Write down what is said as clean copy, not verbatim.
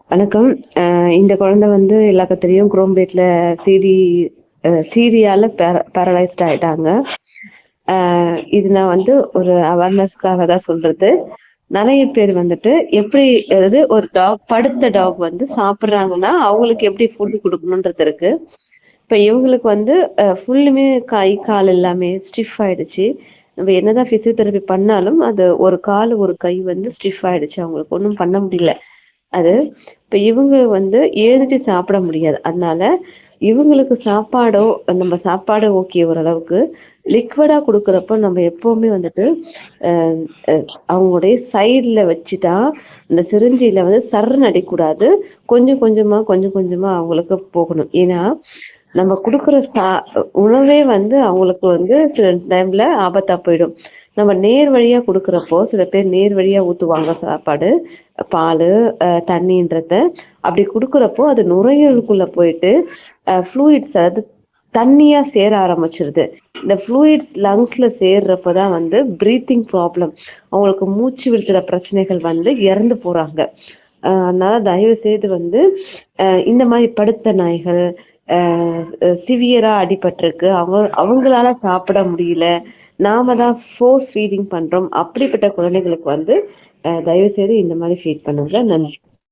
வணக்கம். இந்த குழந்தை வந்து எல்லாருக்கும் தெரியும். குரோம்பேட்ல சீரி சீரியால பேரலைஸ்ட் ஆயிட்டாங்க. அ இது நான் வந்து ஒரு அவேர்னஸ்க்காக தான் சொல்றது. நெறைய பேர் வந்துட்டு எப்படி அதாவது ஒரு படுத்த டாக் வந்து சாப்பிடுறாங்கன்னா, அவங்களுக்கு எப்படி ஃபுட் குடுக்கணுன்றது இருக்கு. இப்ப இவங்களுக்கு வந்து ஃபுல்லுமே கை, கால் எல்லாமே ஸ்டிஃப் ஆயிடுச்சு. நம்ம என்னதான் பிசியோதெரபி பண்ணாலும், அது ஒரு கால், ஒரு கை வந்து ஸ்டிஃப் ஆயிடுச்சு. அவங்களுக்கு ஒண்ணும் பண்ண முடியல. அது இப்ப இவங்க வந்து எழுந்திரிச்சு சாப்பிட முடியாது. அதனால இவங்களுக்கு நம்ம சாப்பாடு ஓகே ஓரளவுக்கு. லிக்விடா குடுக்குறப்போ நம்ம எப்பவுமே வந்துட்டு அ அ அவங்களுடைய சைடுல வச்சு தான் இந்த சிரிஞ்சில வந்து சர்ருன்னு அடிக்கக்கூடாது. கொஞ்சம் கொஞ்சமா, கொஞ்சம் கொஞ்சமா அவங்களுக்கு போகணும். ஏன்னா, நம்ம குடுக்குற உணவே வந்து அவங்களுக்கு வந்து சில டைம்ல ஆபத்தா போயிடும். நம்ம நேர் வழியா குடுக்குறப்போ, சில பேர் நேர் வழியா ஊத்துவாங்க சாப்பாடு, பாலு, தண்ணீன்றத. அப்படி குடுக்குறப்போ, அது நுரையீரலுக்குள்ள போயிட்டு, ஃப்ளூயிட்ஸ் அதாவது தண்ணியா சேர ஆரம்பிச்சுருது. இந்த ஃப்ளூயிட்ஸ் லங்ஸ்ல சேர்றப்ப தான் வந்து பிரீத்திங் ப்ராப்ளம். அவங்களுக்கு மூச்சு விடுதல பிரச்சனைகள் வந்து இறந்து போறாங்க. அதனால தயவு செய்து வந்து இந்த மாரி படுத்த நாய்கள், அ சிவியரா அடிபட்டிருக்கு. அவங்களால சாப்பிட முடியல. நாம தான் ஃபோர்ஸ் ஃபீடிங் பண்றோம். அப்படிப்பட்ட குழந்தைகளுக்கு வந்து தயவு செய்து இந்த மாரி ஃபீட் பண்ணுங்க. நன்றி.